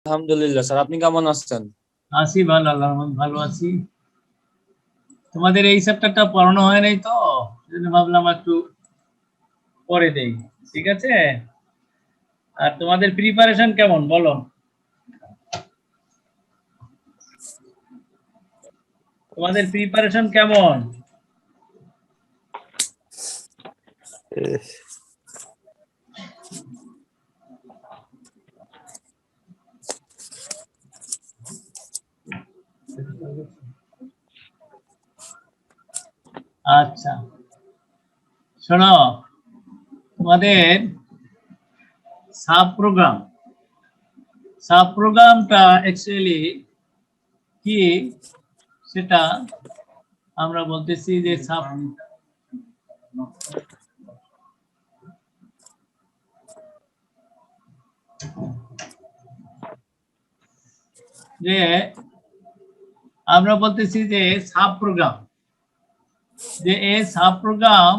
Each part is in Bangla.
আলহামদুলিল্লাহ স্যার, আপনি কেমন আছেন? আছি ভালো, আল্লাহর রহমতে ভালো আছি। তোমাদের এই চ্যাপ্টারটা পড়ানো হয় নাই তো, সেজন্য ভাবলাম একটু পরে দেই, ঠিক আছে? আর তোমাদের প্রিপারেশন কেমন বলো? তোমাদের প্রিপারেশন কেমন? আচ্ছা শোনো, তোমাদের সাব প্রোগ্রামটা অ্যাকচুয়ালি কি সেটা আমরা বলতেছি যে আমরা বলতেছি যে সাব প্রোগ্রাম, যে এই সাব প্রোগ্রাম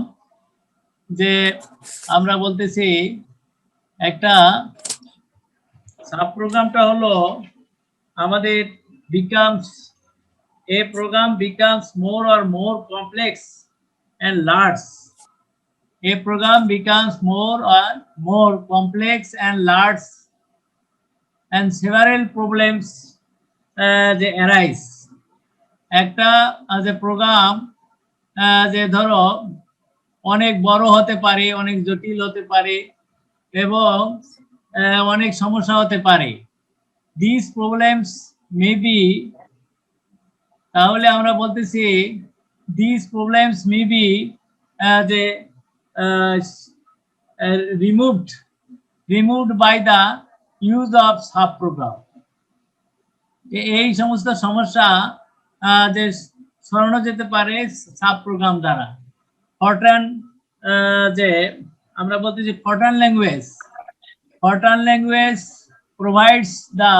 যে আমরা বলতেছি একটা সাব প্রোগ্রামটা হলো আমাদের a program becomes more or more complex and large. A program becomes more or more complex and large, and several problems they arise. একটা যে প্রোগ্রাম যে ধরো অনেক বড় হতে পারে, অনেক জটিল হতে পারে এবং অনেক সমস্যা হতে পারে। These problems may be, তাহলে আমরা বলতেছি these problems may be যে removed by the use of sub program. এই সমস্ত সমস্যা যে সরানো যেতে পারে সাব প্রোগ্রাম দ্বারা। ফরট্রান যে আমরা বলতেছি Fortran language provides the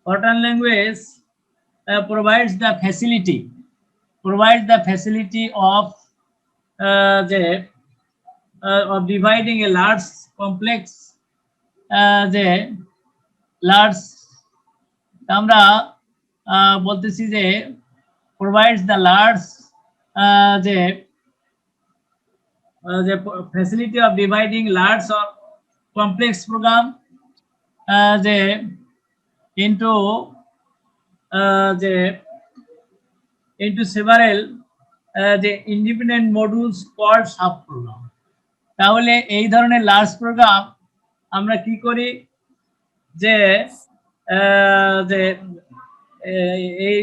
Fortran language provides the facility of dividing a large complex আমরা বলতেছি যে provides the large facility of dividing large or complex program into several independent modules called sub program. তাহলে এই ধরনের লার্জ প্রোগ্রাম আমরা কি করি যে এই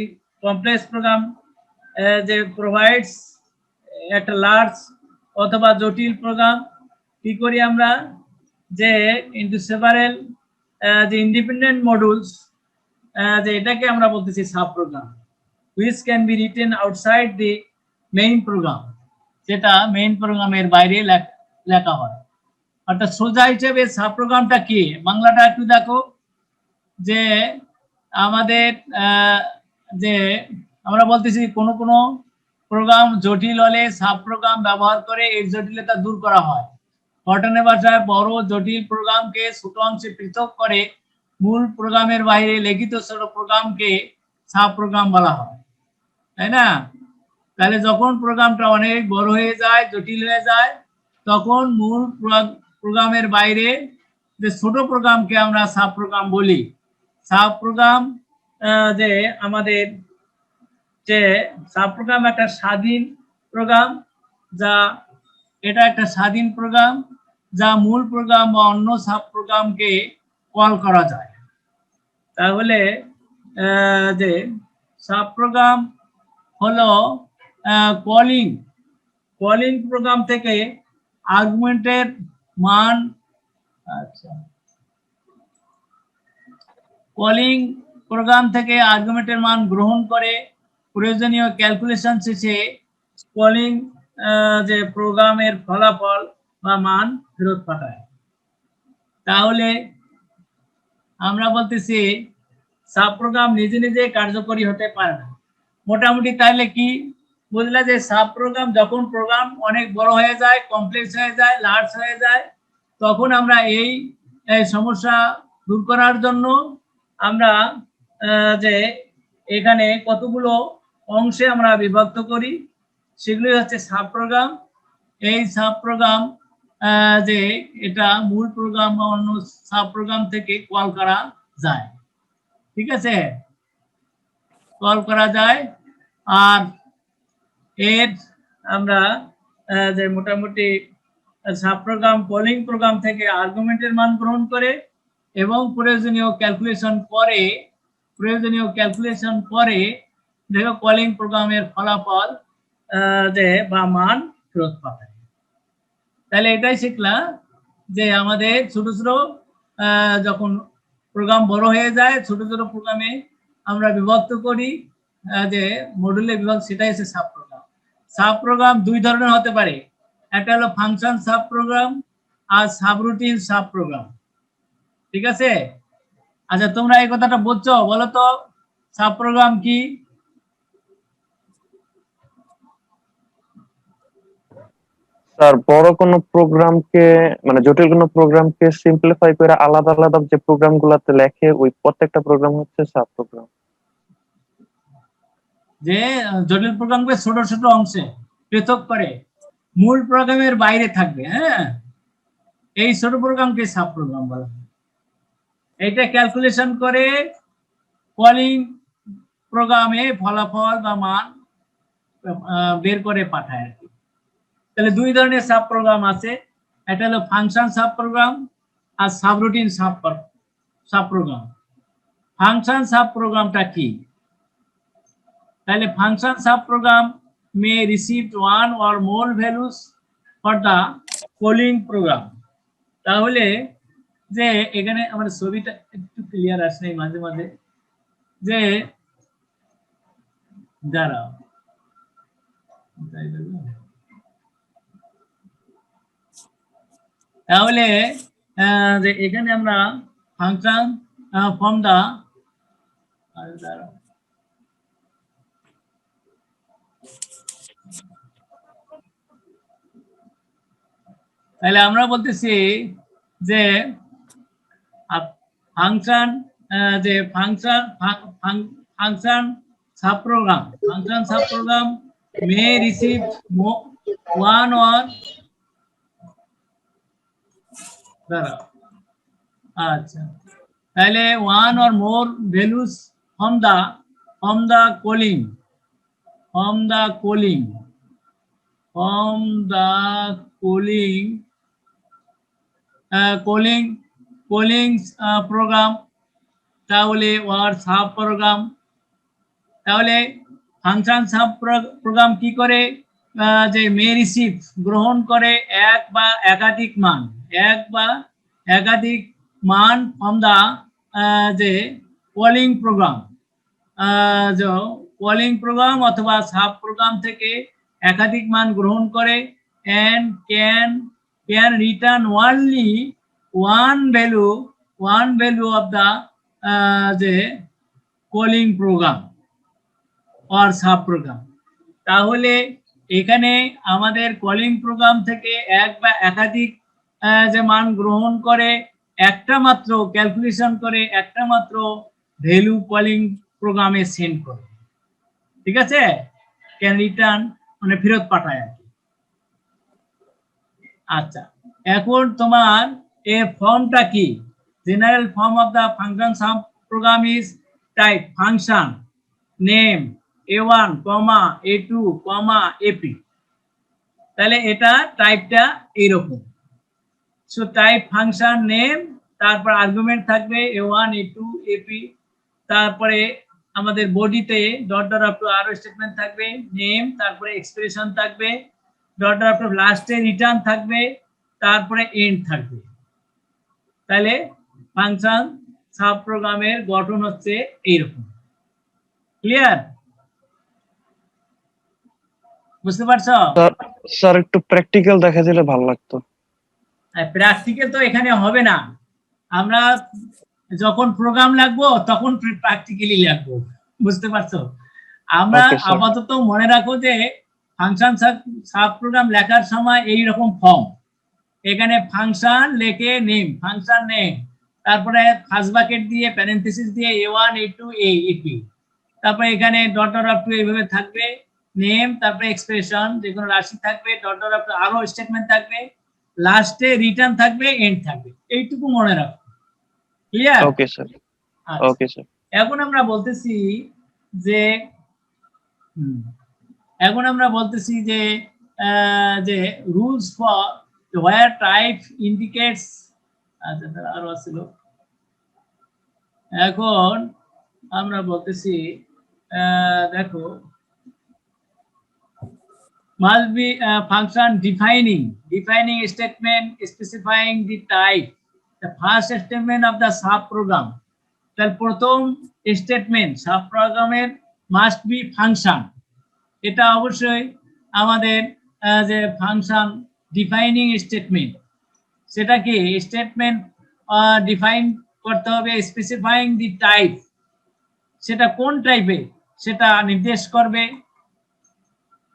কমপ্লেক্স প্রোগ্রাম যে প্রোভাইডস একটা লার্জ অথবা জটিল প্রোগ্রাম কি করি আমরা যে ইনটু সেভারেল যে ইন্ডিপেন্ডেন্ট মডিউলস যে এটাকে আমরা বলতেছি sub program, which can be written outside the main program, যেটা মেইন প্রোগ্রামের বাইরে লেখা হয়। অর্থাৎ সোজা হিসেবে সাব প্রোগ্রামটা কি, বাংলাটা একটু দেখো যে আমাদের যে আমরা বলতেছি কোনো প্রোগ্রাম জটিল হলে সাব প্রোগ্রাম ব্যবহার করে এর জটিলতা দূর করা হয়। ফরট্রানের ভাষায় বড় জটিল প্রোগ্রামকে ছোট অংশে পৃথক করে মূল প্রোগ্রামের বাইরে লিখিত ছোট প্রোগ্রামকে সাব প্রোগ্রাম বলা হয়, তাই না? তাহলে যখন প্রোগ্রামটা অনেক বড় হয়ে যায়, জটিল হয়ে যায়, তখন মূল প্রোগ্রামের বাইরে যে ছোট প্রোগ্রামকে আমরা সাব প্রোগ্রাম বলি। সাব প্রোগ্রাম যে আমাদের যে সাব প্রোগ্রাম একটা স্বাধীন প্রোগ্রাম, যা এটা একটা স্বাধীন প্রোগ্রাম যা মূল প্রোগ্রাম বা অন্য সাব প্রোগ্রামকে কল করা যায়। তাহলে যে সাব প্রোগ্রাম হলো কলিং প্রোগ্রাম থেকে আর্গুমেন্টের মান, আচ্ছা কলিং প্রোগ্রাম থেকে আর্গুমেন্টের মান গ্রহণ করে প্রয়োজনীয় ক্যালকুলেশন শেষে কলিং যে প্রোগ্রামের ফলাফল বা মান ফেরত পাঠায়। তাহলে আমরা বলতেছি সাব প্রোগ্রাম নিজে নিজে কার্যকরী হতে পারে না। মোটামুটি তাহলে কি বুঝলা যে সাব প্রোগ্রাম যখন প্রোগ্রাম অনেক বড় হয়ে যায়, কমপ্লেক্স হয়ে যায়, লার্জ হয়ে যায়, তখন আমরা এই সমস্যা দূর করার জন্য আমরা যে এখানে কতগুলো অংশে আমরা বিভক্ত করি, সেগুলি হচ্ছে সাব প্রোগ্রাম। এই সাব প্রোগ্রাম যে এটা মূল প্রোগ্রাম বা অন্য সাব প্রোগ্রাম থেকে কল করা যায়, ঠিক আছে, কল করা যায়। আর এর আমরা যে মোটামুটি সাব প্রোগ্রাম কলিং প্রোগ্রাম থেকে আর্গুমেন্টের মান গ্রহণ করে এবং প্রয়োজনীয় ক্যালকুলেশন করে দেখো কলিং প্রোগ্রামের ফলাফল যে বা মান ফেরত পাঠায়। তাহলে এটাই শিখলাম যে আমাদের ছোট ছোট যখন প্রোগ্রাম বড় হয়ে যায়, ছোট ছোট প্রোগ্রামে আমরা বিভক্ত করি, যে মডুলে বিভাগ, সেটাই হচ্ছে সাব প্রোগ্রাম। সাব প্রোগ্রাম দুই ধরনের হতে পারে, একটা হলো ফাংশন সাব প্রোগ্রাম আর সাবরুটিন সাব প্রোগ্রাম, ঠিক আছে। আচ্ছা, তোমরা এই কথাটা বুঝছো? বলো তো সাব প্রোগ্রাম কি? স্যার, বড় কোনো প্রোগ্রামকে মানে জটিল কোনো প্রোগ্রামকে সিম্পলিফাই করে আলাদা আলাদা যে প্রোগ্রাম গুলাতে লেখে, ওই প্রত্যেকটা প্রোগ্রাম হচ্ছে সাব প্রোগ্রাম। যে জটিল প্রোগ্রামকে ছোট ছোট অংশে পৃথক করে মূল প্রোগ্রামের বাইরে থাকবে, হ্যাঁ, এই ছোট প্রোগ্রামকে সাব প্রোগ্রাম বলা হয়। এটা ক্যালকুলেশন করে কলিং প্রোগ্রামে ফলাফল বা মান বের করে পাঠায় আর কি। তাহলে দুই ধরনের সাব প্রোগ্রাম আছে, একটা হলো ফাংশন সাব প্রোগ্রাম আর subroutine sub program. Function sub প্রোগ্রামটা কি? তাহলে function sub program may receive one or more values for the calling program. তাহলে যে এখানে আমার ছবিটা একটু ক্লিয়ার আসে নাই মাঝে মাঝে, যে দাঁড়াও, তাহলে যে এখানে আমরা ফাংশন ফ্রম দা, তাহলে আমরা বলতেছি যে ফাংশন যে function sub program may receive one or, আচ্ছা, তাহলে one or more values from the calling program, তাহলে ওয়ার সাব প্রোগ্রাম। তাহলে ফাংশন সাব প্রোগ্রাম কি করে? যে মে রিসিভ গ্রহণ করে এক বা একাধিক মান ফ্রম দা যে কলিং প্রোগ্রাম অথবা সাব প্রোগ্রাম থেকে একাধিক মান গ্রহণ করে and can return only one value of the যে calling program or sub program. তাহলে এখানে আমাদের কলিং প্রোগ্রাম থেকে এক বা একাধিক যে মান গ্রহণ করে একটা মাত্র ক্যালকুলেশন করে একটা মাত্র ভ্যালু কলিং প্রোগ্রামে সেন্ড করে, ঠিক আছে, ক্যান রিটার্ন মানে ফেরত পাঠায় আর কি। আচ্ছা, এখন তোমার এই ফর্মটা কি? General form of the function sub program is type function name a1, a2, ap। তাহলে এটা টাইপটা এইরকম। সো টাইপ ফাংশন নেম, তারপর আর্গুমেন্ট থাকবে a1, a2, ap, তারপরে আমাদের বডিতে ডট ডট আপ টু আরো স্টেটমেন্ট থাকবে, নেম, তারপরে এক্সপ্রেশন থাকবে, ডট ডট আপ টু লাস্টে রিটার্ন থাকবে, তারপরে এন্ড থাকবে। তাহলে ফাংশন সাব প্রোগ্রামের গঠন হচ্ছে এইরকম। ক্লিয়ার? বুঝতে পারছো? স্যার, একটু প্র্যাকটিক্যাল দেখা দিলে ভালো লাগতো। প্র্যাকটিক্যাল তো এখানে হবে না, আমরা যখন প্রোগ্রাম লাগবো তখন প্র্যাকটিক্যালি লাগবো, বুঝতে পারছো? আমরা Okay, sir. আপাতত মনে রাখো যে ফাংশন সাব প্রোগ্রাম লেখার সময় এই রকম ফর্ম, এখানে ফাংশন লেখে নেম, ফাংশন নেম, তারপরে ফার্স্ট ব্র্যাকেট দিয়ে প্যারেনথেসিস দিয়ে a1 a2 a3, তারপরে এখানে ডট অফ টু এইভাবে থাকবে নেম, তারপরে এক্সপ্রেশন যে কোনো রাশি থাকবে, ডট অফ টু আরো স্টেটমেন্ট থাকবে, লাস্টে রিটার্ন থাকবে, এন্ড থাকবে। এইটুকু মনে রাখো। Clear? Okay, sir. Okay, sir. এখন আমরা বলতেছি যে এখন আমরা বলতেছি যে যে rules for where type indicates, আচ্ছা আরো আছিল। এখন আমরা বলতেছি দেখো must be function defining statement specifying the type, the first statement of the sub program। তার প্রথম স্টেটমেন্ট সাব প্রোগ্রামের মাস্ট বি ফাংশন, এটা অবশ্যই আমাদের যে ফাংশন ডিফাইনিং স্টেটমেন্ট, সেটা কি স্টেটমেন্ট ডিফাইন করতে হবে, স্পেসিফাইং দি টাইপ, সেটা কোন টাইপে সেটা নির্দেশ করবে,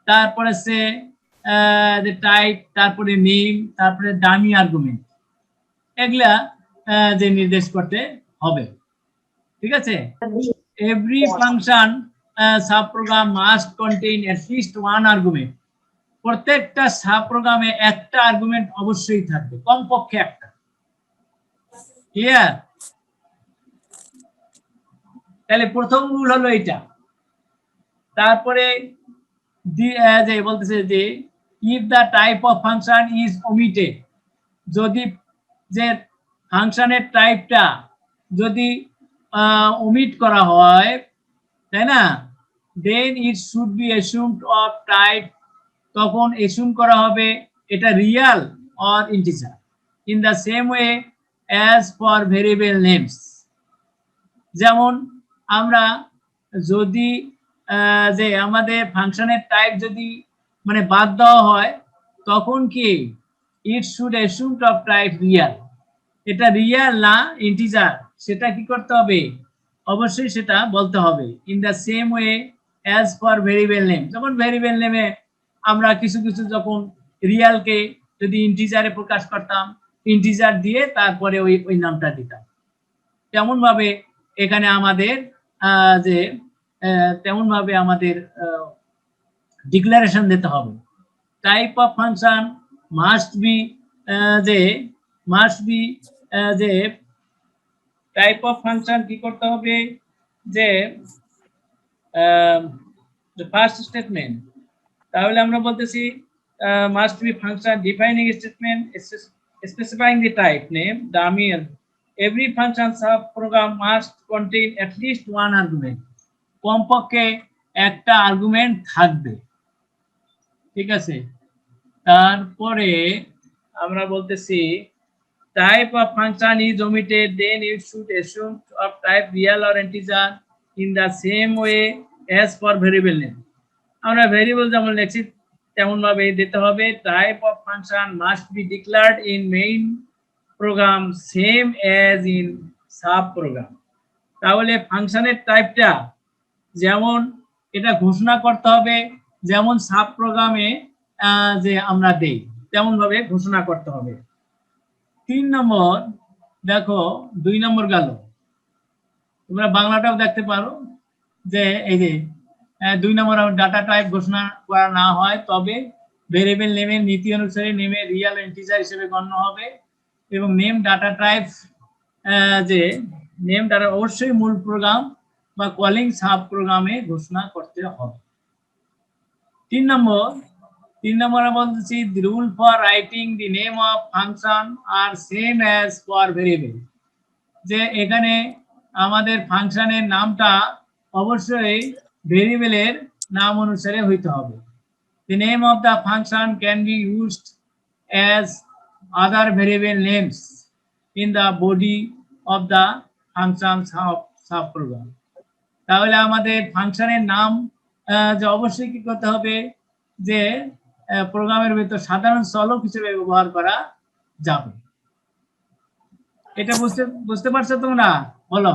তারপরে সে টাইপ, তারপরে নেম, তারপরে ডামি আর্গুমেন্ট, এগুলা যে নির্দেশ করতে হবে। ঠিক আছে? Every function sub program must contain at least one argument, প্রত্যেকটা সাব প্রোগ্রামে একটা আর্গুমেন্ট অবশ্যই থাকবে, কমপক্ষে একটা। ক্লিয়ার? তাহলে প্রথম রুল হলো এটা। তারপরে যে বলতেছে যে if the type of function is omitted, যদি যে ফাংশনের টাইপটা যদি ওমিট করা হয়, তাই না, then it should be assumed of type, তখন অ্যাসিউম করা হবে এটা real or integer. In the same way as for variable names, যেমন আমরা যদি যে আমাদের ফাংশনের টাইপ যদি মানে বাদ দেওয়া হয়, তখন কি it should অ্যাসিউমড of type Real, এটা রিয়াল না ইন্টিজার সেটা কি করতে হবে, অবশ্যই সেটা বলতে হবে। In the same way as for variable name, যখন ভেরিয়েবল নেমে আমরা কিছু কিছু যখন রিয়ালকে যদি ইন্টিজারে প্রকাশ করতাম, ইন্টিজার দিয়ে তারপরে ওই নামটা দিতাম, তেমন ভাবে এখানে আমাদের যে তেমন ভাবে আমাদের ডিক্লারেশন দিতে হবে। Type of function must be যে টাইপ অফ ফাংশন কি করতে হবে, যে ফার্স্ট স্টেটমেন্ট, তাহলে আমরা বলতেছি must be function defining statement specifying the type name dummy, every function sub program must contain at least one argument, কমপক্ষে একটা আর্গুমেন্ট থাকবে। ঠিক আছে? তারপরে আমরা বলতেছি type of function is omitted, then you should assume of type real or integer in the same way as for variable name. আমরা ভেরিয়েবল যেমন লিখছি তেমন ভাবে দিতে হবে। Type of function must be declared in main program same as in sub program, তাহলে ফাংশনের টাইপটা যেমন এটা ঘোষণা করতে হবে, যেমন সাব প্রোগ্রামে যে আমরা দেই তেমন ভাবে ঘোষণা করতে হবে। 3 নম্বর দেখো, 2 নম্বর গেল, তোমরা বাংলাটাও দেখতে পারো যে এই যে 2 নম্বর ডাটা টাইপ ঘোষণা করা না হয় তবে ভেরিয়েবল নেমের নীতি অনুসারে নেমে রিয়াল ইন্টিজার হিসেবে গণ্য হবে, এবং নেম ডাটা টাইপ যে নেম ডাটা অবশ্যই মূল প্রোগ্রাম বা কলিং সাব প্রোগ্রামে ঘোষণা করতে হবে। 3 নম্বর আমরা বলতেছি the rule for writing the name of function are same as for variable, যে এখানে আমাদের ফাংশনের নামটা অবশ্যই ভেরিয়েবলের নাম অনুসারে হইতে হবে। The name of the function can be used as other variable names in the body of the function sub program, তাহলে আমাদের ফাংশনের নাম যে অবশ্যই কি করতে হবে, যে প্রোগ্রামের ভিতর সাধারণ চলক হিসেবে ব্যবহার করা যাবে। এটা বুঝতে পারছো তোমরা? বলো।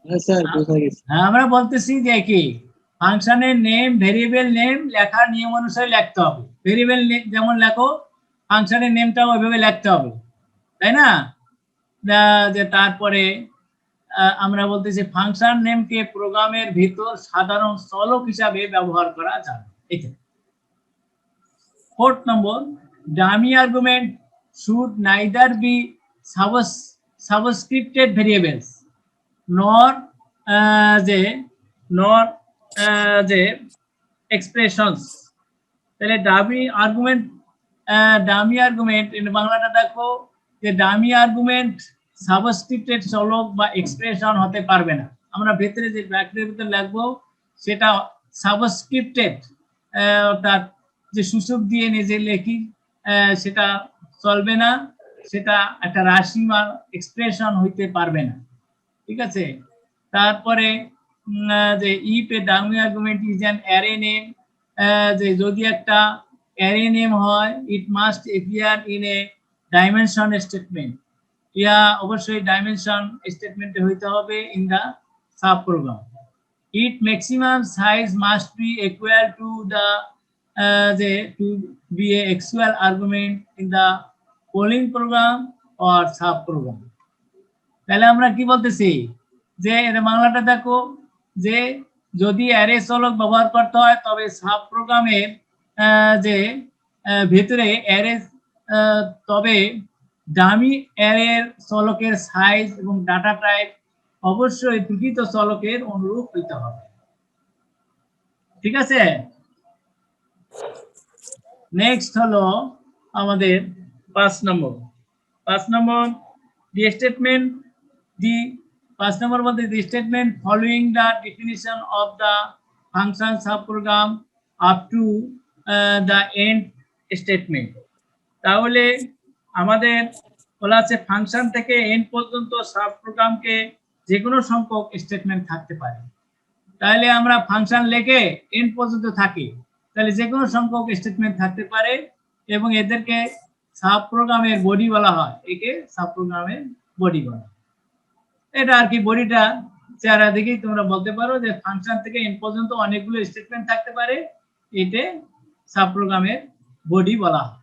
হ্যাঁ, আমরা বলতেছি যে কি ফাংশনের নেম ভেরিয়েবল নেম লেখার নিয়ম অনুসারে লিখতে হবে। ভেরিয়েবল যেমন লেখো, ফাংশনের নেমটাও ওইভাবে লিখতে হবে, তাই না? যে তারপরে আমরা বলতেছি ফাংশন নেমকে প্রোগ্রামের ভিতর সাধারণ চলক হিসাবে ব্যবহার করা যাবে। এটা 4th number, dummy argument should neither be subscripted variables nor the expressions. তাহলে ডামি আর্গুমেন্ট এর বাংলাটা দেখো যে ডামি আর্গুমেন্ট সাবস্ক্রিপ্টেড চলক বা এক্সপ্রেশন হতে পারবে না। আমরা ভেতরে যে ব্র্যাকেটের ভিতরে লিখবো সেটা সাবস্ক্রিপ্টেড, অর্থাৎ যে সূচক দিয়ে নিজে লেখি সেটা চলবে না, সেটা একটা রাশি বা এক্সপ্রেশন হইতে পারবে না, ঠিক আছে? তারপরে যে if a dummy argument is an array name, যে যদি একটা অ্যারে নেম হয় it must appear in a dimension statement, yeah অবশ্যই ডাইমেনশন স্টেটমেন্টে হইতে হবে in the sub program. It maximum size must be equal to the to be a actual argument in the polling program or sub program. তাহলে আমরা কি বলতেছি যে এর বাংলাটা দেখো যে যদি অ্যারে চলক ব্যবহার করতে হয় তবে সাব প্রোগ্রামের যে ভিতরে অ্যারে, তবে ডামি অ্যারের চলকের সাইজ এবং ডাটা টাইপ অবশ্যই প্রকৃত চলকের অনুরূপ হইতে হবে, ঠিক আছে? নেক্সট হলো আমাদের 5 নম্বর। দি স্টেটমেন্ট বলতে the statement following the definition of the function sub program up to the end statement. তাহলে আমাদের বলা আছে ফাংশন থেকে এন্ড পর্যন্ত সাব প্রোগ্রামকে যে কোনো সংখ্যক স্টেটমেন্ট থাকতে পারে। তাহলে আমরা ফাংশন লেখে এন্ড পর্যন্ত থাকি, তাহলে যে কোনো সংখ্যক স্টেটমেন্ট থাকতে পারে এবং এদেরকে সাব প্রোগ্রামের বডি বলা হয়, একে সাব প্রোগ্রামের বডি বলা হয়। এটা আর কি বডিটা চেহারা দেখেই তোমরা বলতে পারো যে ফাংশন থেকে এন্ড পর্যন্ত অনেকগুলো স্টেটমেন্ট থাকতে পারে, এতে সাব প্রোগ্রামের বডি বলা হয়।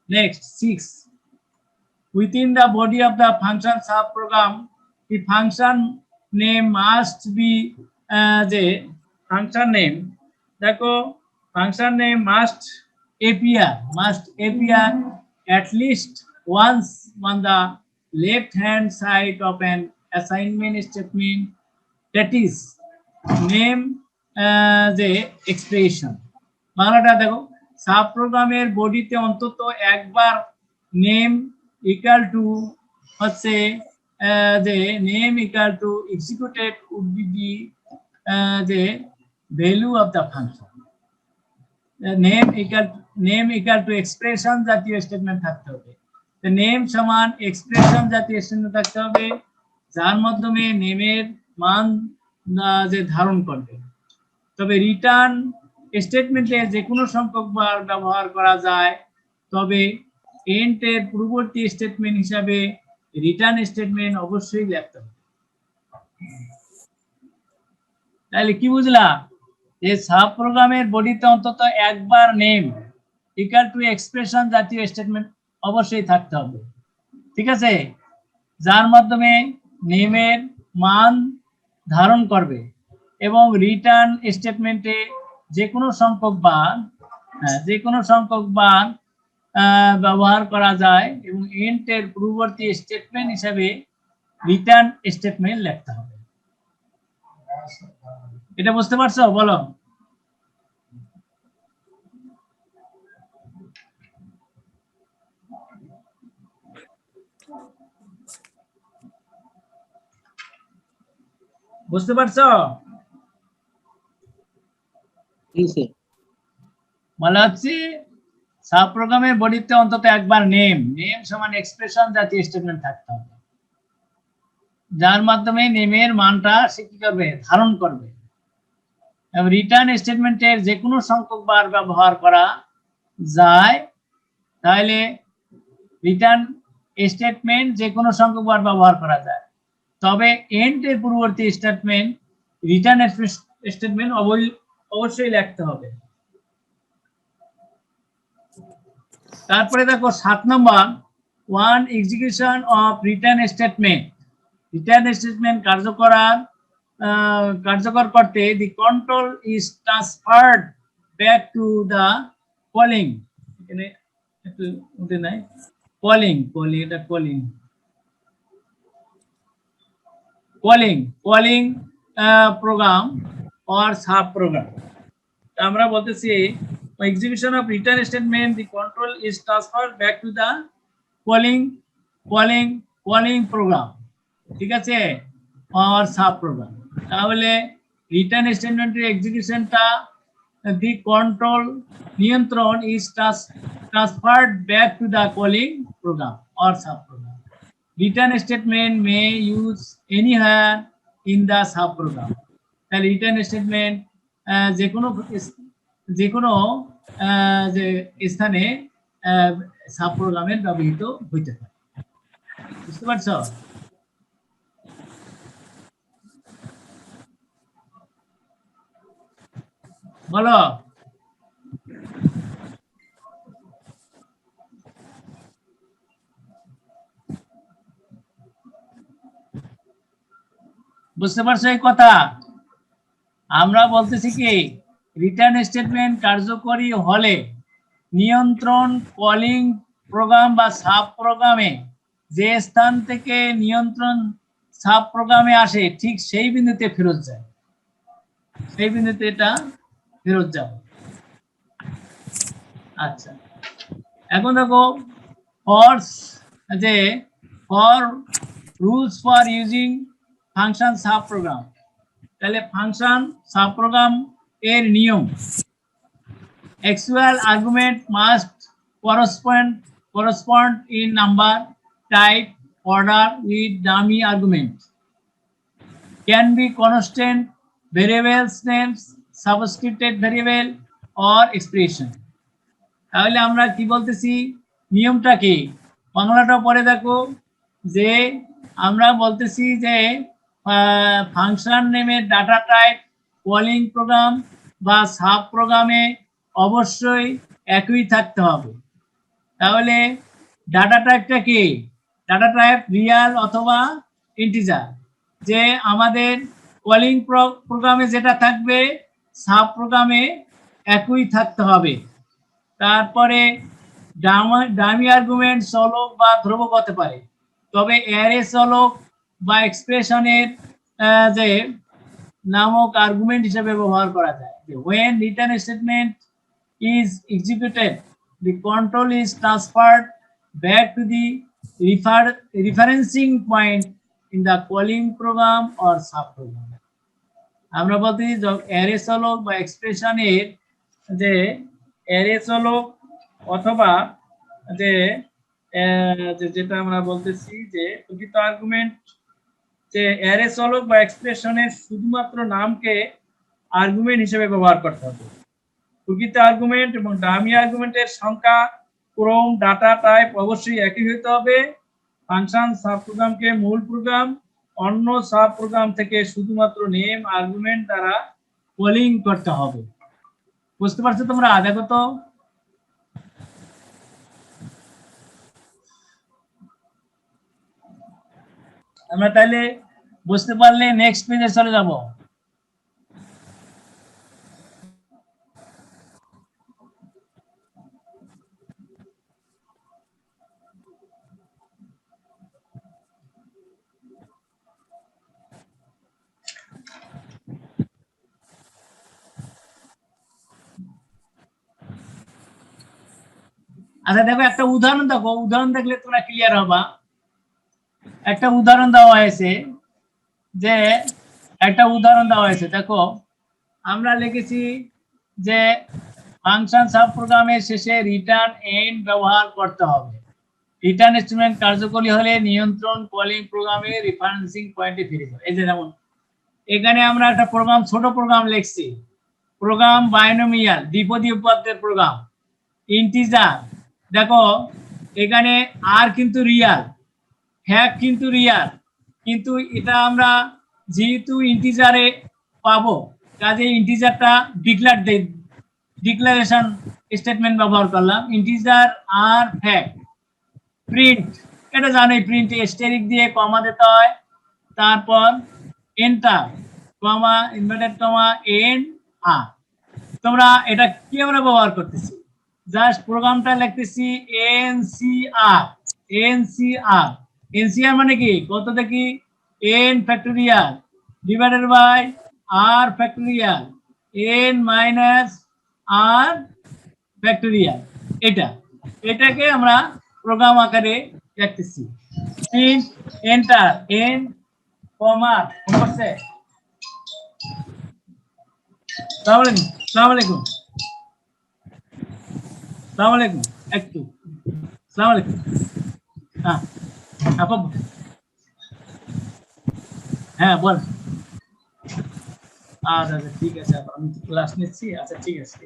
Next 6, within the body of the function sub program the function name must be the function name, দেখো function name must appear at least once on the left hand side of an assignment statement, that is name the expression. বাংলাটা দেখো সাব প্রোগ্রামের বডিতে অন্তত একবার নেম ইকুয়াল টু হচ্ছে যে name equal to executed would be the যে value of the function. Name equal to expression জাতীয় স্টেটমেন্ট থাকতে হবে। নেম সমান এক্সপ্রেশন জাতীয় স্টেটমেন্ট থাকতে হবে যার মাধ্যমে নেমের মান যে ধারণ করবে। তবে রিটার্ন স্টেটমেন্টে যে কোনো সংখ্যক বার ব্যবহার করা যায়, তবে এন্ড এর পূর্ববর্তী স্টেটমেন্ট হিসাবে রিটার্ন স্টেটমেন্ট অবশ্যই লিখতে হবে। তাহলে কি বুঝলা যে সাব প্রোগ্রামের বডিতে অন্তত একবার নেম ইকুয়াল টু এক্সপ্রেশন জাতীয় স্টেটমেন্ট অবশ্যই থাকতে হবে, ঠিক আছে? যার মাধ্যমে নেমের মান ধারণ করবে এবং রিটার্ন স্টেটমেন্টে যে কোনো সংখ্যক মান ব্যবহার করা যায় এবং এন্ড এর পূর্ববর্তী স্টেটমেন্ট হিসাবে রিটার্ন স্টেটমেন্ট লিখতে হবে। এটা বুঝতে পারছো? বলো। বুঝতে পারছো? বলা হচ্ছে সাব প্রোগ্রামের বডিতে অন্তত একবার নেম সমান এক্সপ্রেশন জাতীয় স্টেটমেন্ট থাকতে হবে যার মাধ্যমে নেমের মানটা সে কি করবে, ধারণ করবে। এবং রিটার্ন স্টেটমেন্টের যে কোনো সংখ্যক বার ব্যবহার করা যায়, তাহলে রিটার্ন স্টেটমেন্ট যে কোনো সংখ্যক বার ব্যবহার করা যায়। তবে এন্ড এর পূর্ববর্তী স্টেটমেন্ট রিটার্ন স্টেটমেন্ট অবশ্যই লিখতে হবে। তারপরে দেখো 7 নম্বর, one execution of return statement. Return statement কার্যকর করতে the control is transferred back to the calling. এখানে একটু উঠে নাই, কলিং এটা calling program or sub program. আমরা বলতেছি execution of return statement, the control is transferred back to the calling program, ঠিক আছে, or sub program। তাহলে রিটার্ন স্টেটমেন্টের এক্সিকিউশনটা the control নিয়ন্ত্রণ is transferred back to the calling program or sub program। Return statement may use anywhere in the sub program। তাহলে রিটার্ন স্টেটমেন্ট যে কোনো যে স্থানে সাব প্রোগ্রামে ব্যবহৃত হইতে পারে। বুঝতে পারছো? বলো। বুঝতে পারছো এই কথা? আমরা বলতেছি কি, রিটার্ন স্টেটমেন্ট কার্যকরী হলে নিয়ন্ত্রণ কলিং প্রোগ্রাম বা সাব প্রোগ্রামে যে স্থান থেকে নিয়ন্ত্রণ সাব প্রোগ্রামে আসে ঠিক সেই বিন্দুতে ফেরত যায়, সেই বিন্দুতে এটা ফেরত যাবে। আচ্ছা, এখন দেখো for rules for using function sub program. তাহলে ফাংশন সাব প্রোগ্রাম এর নিয়ম, actual argument must correspond in number, type, order with dummy argument, can be constant variables names, subscripted variable or expression। তাহলে আমরা কি বলতেছি, নিয়মটা কি, বাংলাটা পরে দেখো, যে আমরা বলতেছি যে ফাংশন নেমের ডাটা টাইপ কলিং প্রোগ্রাম বা সাব প্রোগ্রামে অবশ্যই একই থাকতে হবে। তাহলে ডাটা টাইপটা কি, ডাটা টাইপ রিয়াল অথবা ইন্টিজার। যে আমাদের কলিং প্রোগ্রামে যেটা থাকবে সাব প্রোগ্রামে একই থাকতে হবে। তারপরে ডামি আর্গুমেন্ট চলক বা ধ্রুবক হতে পারে, তবে অ্যারে চলক বা এক্সপ্রেশনের যে নামক আর্গুমেন্ট হিসেবে ব্যবহার করা যায়। when return statement is executed, the control is transferred back to the referencing point in the calling program or sub program। আমরা বলতে অ্যারে চলক বা এক্সপ্রেশনের যে অ্যারে চলক অথবা যে যেটা আমরা বলতেছি যে প্রকৃত আর্গুমেন্ট, যে অ্যারে চলক বা এক্সপ্রেশনের শুধুমাত্র নামকে আর্গুমেন্ট হিসেবে ব্যবহার করতে হবে। প্রকৃত আর্গুমেন্ট এবং ডামি আর্গুমেন্টের সংখ্যা, ক্রম, ডাটা টাইপ অবশ্যই একই হতে হবে। ফাংশন সাব প্রোগ্রামকে মূল প্রোগ্রাম অন্য সাব প্রোগ্রাম থেকে শুধুমাত্র নেম আর্গুমেন্ট দ্বারা কলিং করতে হবে। বুঝতে পারছো তোমরা? দেখো তো, আমরা তাহলে বুঝতে পারলে নেক্সট পেজে চলে যাব। আচ্ছা দেখো, একটা উদাহরণ দেখো, উদাহরণ দেখলে তোমরা ক্লিয়ার হবা। একটা উদাহরণ দেওয়া হয়েছে, যে একটা উদাহরণ দেওয়া হয়েছে, দেখো আমরা লিখেছি যে ফাংশন সাব প্রোগ্রামের শেষে রিটার্ন এন্ড ব্যবহার করতে হবে। রিটার্ন স্টেটমেন্ট কার্যকরী হলে নিয়ন্ত্রণ কলিং প্রোগ্রামে রেফারেন্সিং পয়েন্টে ফিরে যাবে। এই যে যেমন এখানে আমরা একটা প্রোগ্রাম, ছোট প্রোগ্রাম লিখছি, প্রোগ্রাম বাইনোমিয়াল দ্বিপদী উপপাদ্যের প্রোগ্রাম, ইন্টিজার। দেখো এখানে আর কিন্তু রিয়াল, ফ্যাক্ট কিন্তু রিয়াল, কিন্তু এটা আমরা যেহেতু ইন্টিজারে পাবো, কাজে ইন্টিজারটা ডিক্লারেশন স্টেটমেন্ট ব্যবহার করলাম। ইন্টিজার আর ফ্যাক্ট প্রিন্ট, এটা জানোই, প্রিন্ট স্টেরিক দিয়ে কমা দিতে হয়, তারপর enter comma inverted comma N R. তোমরা এটা কি আমরা ব্যবহার করতেছি, জাস্ট প্রোগ্রামটা লিখতেছি এনসিআর। এনসিআর মানে কি কত দেখি, n factorial divided by r factorial N minus r factorial. এটাকে আমরা প্রোগ্রাম আকারে লিখতেছি। প্রিন্ট এন্টার এন কমা করছে। আসসালামু আলাইকুম একটু আসসালামু আলাইকুম। হ্যাঁ আপা, হ্যাঁ বল। আচ্ছা আচ্ছা ঠিক আছে, আমি ক্লাস নিচ্ছি। আচ্ছা ঠিক আছে,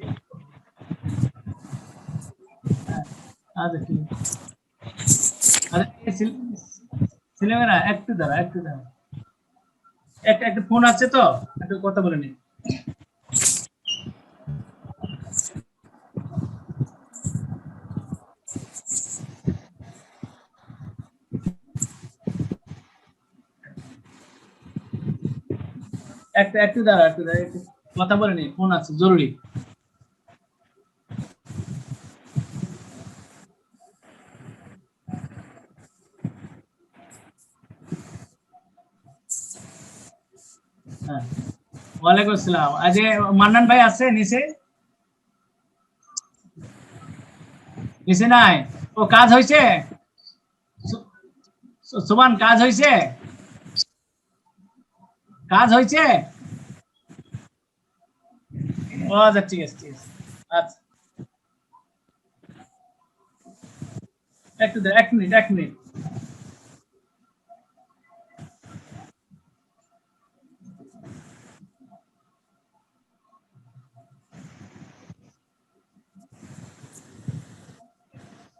আচ্ছা ঠিক আছে। আচ্ছা ছেলেমেয়েরা একটু দাঁড়া, একটা ফোন আছে তো, একটু কথা বলে নি। একটু দাঁড়া, একটু কথা বলে নি, ফোন আছে জরুরি। হ্যাঁ ওয়ালাইকুম আসসালাম। আজ মান্নান ভাই আছে নিচে? নিচে নাই? ও কাজ হয়েছে? সুমান কাজ হয়েছে? ও আচ্ছা ঠিক আছে ঠিক আছে। আচ্ছা একটু দাঁড়া, এক মিনিট।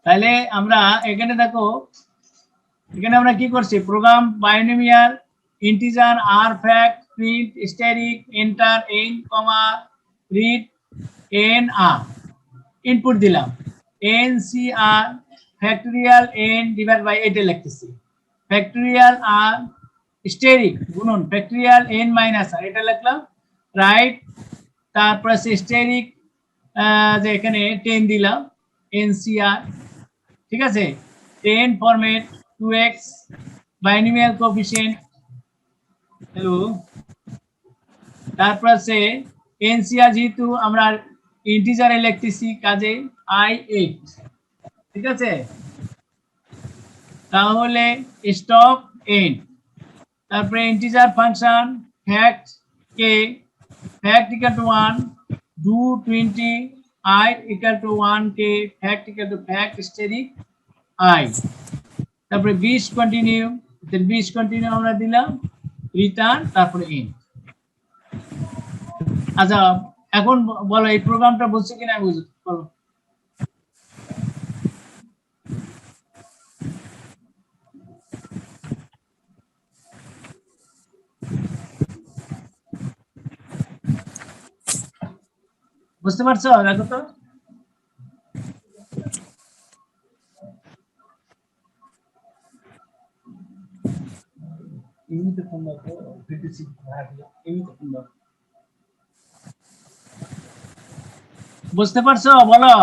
তাহলে আমরা এখানে দেখো, এখানে আমরা কি করছি, program binomial integer R fact print static enter N comma read N R input দিলাম, N C R factorial N divide by এটা লিখতেছি, ফ্যাক্টোরিয়াল আর স্ট্যাটিক গুণন ফ্যাক্টোরিয়াল এন মাইনাস আর এটা লিখলাম, রাইট। তারপরে স্ট্যাটিক যে এখানে 10 দিলাম এনসিআর, ঠিক আছে, 10 format 2x binomial coefficient, hello. তারপর আছে এনসিআর যেহেতু আমরা ইন্টিজারে লিখতেছি, কাজে i8, ঠিক আছে। তাহলে স্টপ এন্ড, তারপরে integer function fact K, fact equal to 1 do 20 i equal to 1 K, fact equal to fact static i, তারপরে 20 কন্টিনিউ, 20 কন্টিনিউ আমরা দিলাম, রিটার্ন, তারপরে এন্ড। আচ্ছা এখন বলো এই প্রোগ্রামটা বুঝছো কিনা, বলো। বুঝতে পারছো? দেখো তো, বুঝতে পারছো বলো।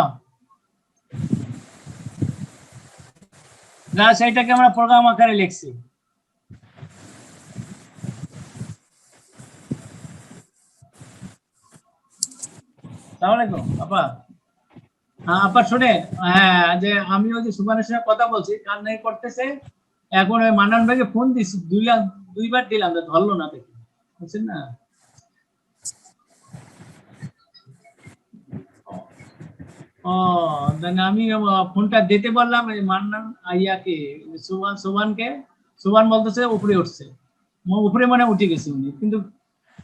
সেইটাকে আমরা প্রোগ্রাম আকারে লিখছি। আপা, হ্যাঁ আপা শুনে, হ্যাঁ যে আমি ওই যে সুমানের সঙ্গে কথা বলছি, কান নাই করতেছে, এখন ওই মান্নান ভাইকে ফোন দিছি, দুইবার দিলাম, ধরলো না, দেখি বুঝছেন না। ও আমি ফোনটা দিতে বললাম মান্নান আইয়াকে, সুবান বলতেছে উপরে উঠছে, উপরে মানে উঠে গেছে উনি, কিন্তু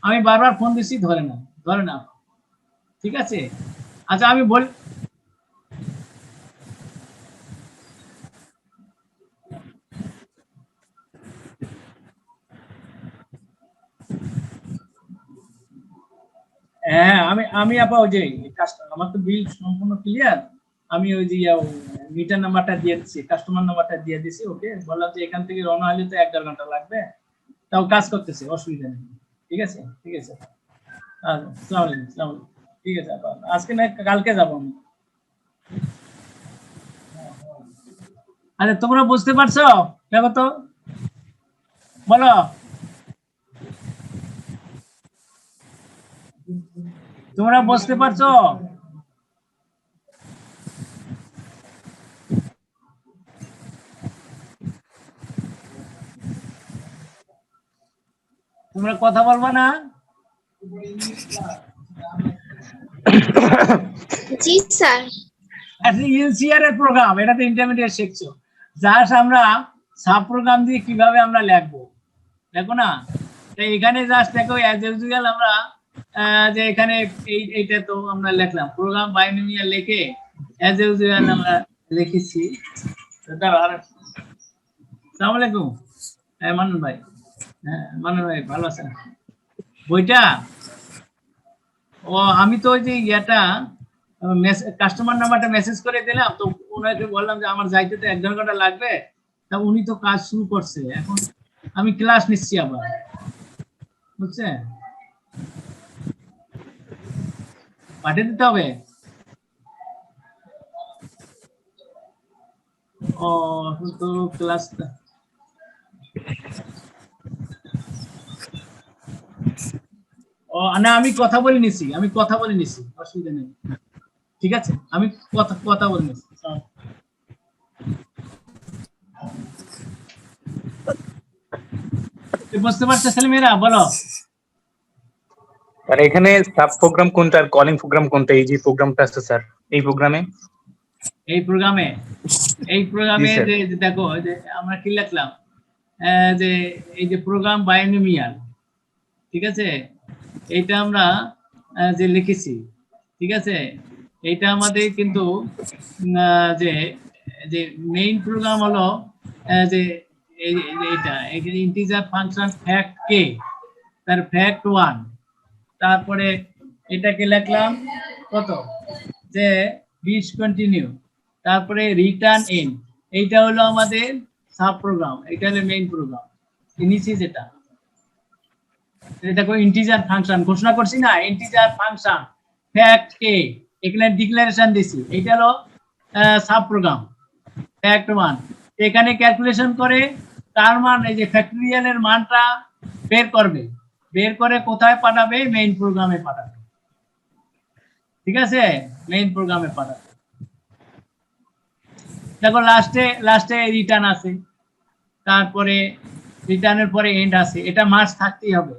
আমি বারবার ফোন দিছি, ধরে না। ঠিক আছে, আচ্ছা আমি বল, হ্যাঁ, আমি আপা ওই যে আমার তো বিল সম্পূর্ণ ক্লিয়ার। আমি ওই যে মিটার নাম্বারটা দিয়ে দিচ্ছি, কাস্টমার নাম্বারটা দিয়ে দিছি, ওকে বললাম যে এখান থেকে রওনা হলে তো 1-1.5 ঘন্টা লাগবে, তাও কাজ করতেছে, অসুবিধা নেই। ঠিক আছে, ঠিক আছে। আচ্ছা, আসসালামু আলাইকুম, আসসালামু আলাইকুম। ঠিক আছে আপা, আজকে না কালকে যাবো আমি। আরে তোমরা বুঝতে পারছো? দেখো তো, বলো। তোমরা বুঝতে পারছো? তোমরা কথা বলবা না? জি স্যার। ইউসিআর এর প্রোগ্রাম, এটা তো ইন্টারমিডিয়েট শিখছো। জাস্ট আমরা সাব প্রোগ্রাম দিয়ে কিভাবে আমরা লিখবো, দেখো না। তো এখানে জাস্ট দেখো অ্যাজ ইউজুয়াল আমরা যে এখানে এইটা তো আমরা লিখলাম প্রোগ্রাম বাইনোমিয়াল লিখে অ্যাজ ইউজুয়াল আমরা লিখেছি। আসসালামু আলাইকুম। হ্যাঁ মানন ভাই, হ্যাঁ মানন ভাই ভালো আছেন? বইটা ও আমি তো ওই যে কাস্টমার নাম্বারটা মেসেজ করে দিলাম, তো ওনাকে বললাম যে আমার যাইতে তো 1-1.5 ঘন্টা লাগবে। তা উনি তো কাজ শুরু করছে, এখন আমি ক্লাস নিচ্ছি আবার, বুঝছেন? পাঠিয়ে দিতে হবে। ও তো ক্লাস ও না, আমি কথা বলে নিছি, অসুবিধা নেই। ঠিক আছে, আমি কথা বলে নিছি। বুঝতে পারছো ছেলেমেয়েরা? বলো। আর এখানে সাব প্রোগ্রাম কোনটা আর কলিং প্রোগ্রাম কোনটা? এই যে প্রোগ্রামটা আছে স্যার, এই প্রোগ্রামে এই প্রোগ্রামে জি, স্যার। যে দেখো যে আমরা কি লিখলাম, যে এই যে প্রোগ্রাম বাইনোমিয়াল, ঠিক আছে, এইটা আমরা যে লিখেছি, ঠিক আছে, এইটা আমাদের কিন্তু যে যে মেইন প্রোগ্রাম হলো যে এইটা ইন্টিজার ফাংশন ফ্যাক্ট কে, তার ফ্যাক্ট 1, তারপরে এটাকে লিখলাম কত, যে ডিসকন্টিনিউ, তারপরে রিটার্ন ইন। এইটা হলো আমাদের সাব প্রোগ্রাম, এটা হলো মেইন প্রোগ্রাম। নিচে যেটা দেখো ইন্টিজার ফাংশন ঘোষণা করছি না, ইন্টিজার ফাংশন ফ্যাক্ট কে, এখানে ডিক্লারেশন দিছি, এটা হলো সাব প্রোগ্রাম ফ্যাক্ট 1। এখানে ক্যালকুলেশন করে তার মান, এই যে ফ্যাক্টরিয়ালের মানটা বের করবে, বের করে কোথায় পাঠাবে, মেইন প্রোগ্রামে পাঠাবে। ঠিক আছে, মেইন প্রোগ্রামে পাঠাবে। দেখো লাস্টে রিটার্ন আছে, তারপরে রিটার্নের পরে এন্ড আছে, এটা মার্কস থাকতেই হবে,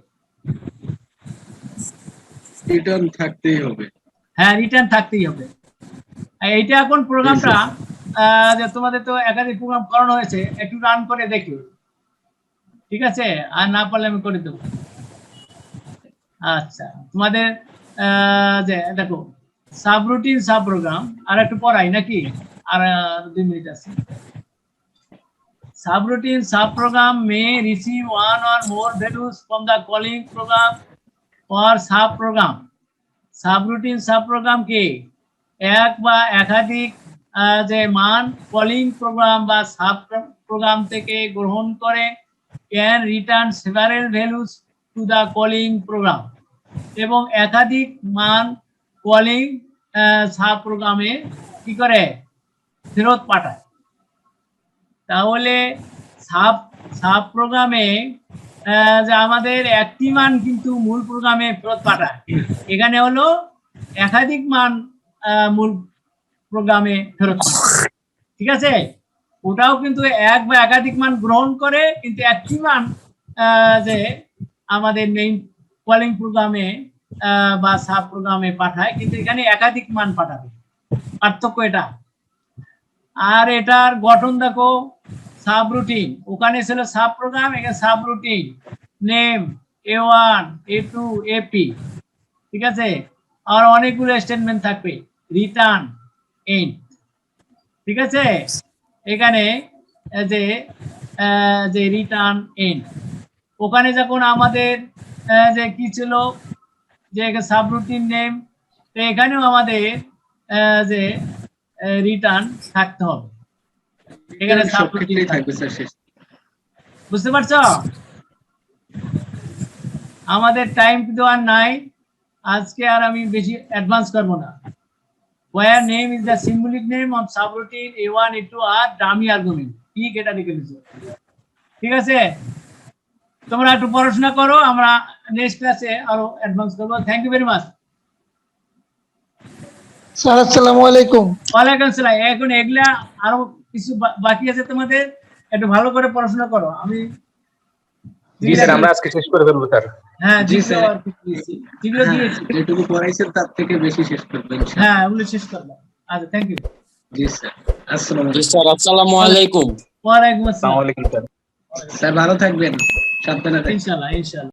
রিটার্ন থাকতেই হবে। হ্যাঁ রিটার্ন থাকতেই হবে। এইটা এখন প্রোগ্রামটা যে তোমাদের তো একাধিক প্রোগ্রাম করানো হয়েছে, একটু রান করে দেখি, ঠিক আছে, আর না পারলে আমি করে দেবো। আচ্ছা, তোমাদের যে দেখো সাবরুটিন সাব প্রোগ্রাম আর একটু পড়াই নাকি, আর 2 মিনিট আছে। Subroutine subprogram may receive one or more values from the calling program or subprogram. Subroutine subprogram কে এক বা একাধিক যে মান কলিং প্রোগ্রাম বা সাব প্রোগ্রাম থেকে গ্রহণ করে can return several values to the calling program, এবং একাধিক মান কলিং সাব প্রোগ্রামে কি করে ফেরত পাঠায়। তাহলে সাব প্রোগ্রামে যে আমাদের একটি মান কিন্তু মূল প্রোগ্রামে ফেরত পাঠায়, এখানে হলো একাধিক মান মূল প্রোগ্রামে ফেরত পাঠায়। ঠিক আছে, ওটাও কিন্তু এক বা একাধিক মান গ্রহণ করে, কিন্তু একটি মান যে আমাদের মেইন কলিং প্রোগ্রামে বা সাব প্রোগ্রামে পাঠায়, কিন্তু এখানে একাধিক মান পাঠাবে, পার্থক্য এটা। আর এটার গঠন দেখো, সাবরুটিন, ওখানে ছিল সাব প্রোগ্রাম, এখানে subroutine, name A1 A2 AP, ঠিক আছে, আর অনেকগুলো স্টেটমেন্ট থাকবে, রিটার্ন এন্ড, ঠিক আছে। এখানে যে রিটার্ন এন্ড, ওখানে যখন আমাদের যে কি ছিল যে সাবরুটিন নেম, তো এখানেও আমাদের যে রিটার্ন থাকতে হবে, এখানে সব সাবরুটিন ক্ষেত্রেই থাকবে স্যার শেষ। বুঝতে পারছো? আমাদের টাইম কিন্তু আর নাই, আজকে আর আমি বেশি অ্যাডভান্স করব না। where name is the symbolic name of subroutine a1 a2 আর ডামি আর্গুমেন্ট, ঠিক এটা লিখে দিছো, ঠিক আছে? তোমরা একটু পড়াশোনা করো, আমরা নেক্সট ক্লাসে আরো অ্যাডভান্স করব। Thank you very much. Sir আসসালামু আলাইকুম। ওয়ালাইকুম আসসালাম। এখন এগুলা আরো কিছু বাকি আছে, তোমাদের একটু ভালো করে পড়াশোনা করো। আমি জি স্যার, আমরা আজকে শেষ করে ফেলবো স্যার। হ্যাঁ জি যেগুলো স্যার। আর কি দিয়েছি, যেগুলো হ্যাঁ, দিয়েছি, যেটুকু পড়াইছেন তার থেকে বেশি শেষ করবেন ইনশাআল্লাহ। হ্যাঁ ওগুলো শেষ করলাম। আচ্ছা, থ্যাংক ইউ। জি স্যার, আসসালামু জি আলাইকুম। স্যার, আসসালামু আলাইকুম। ওয়ালাইকুম আসসালামু আসসালাম। আলাইকুম স্যার। স্যার ভালো থাকবেন, সাবধানে থাকবেন। ইনশাআল্লাহ ইনশাআল্লাহ।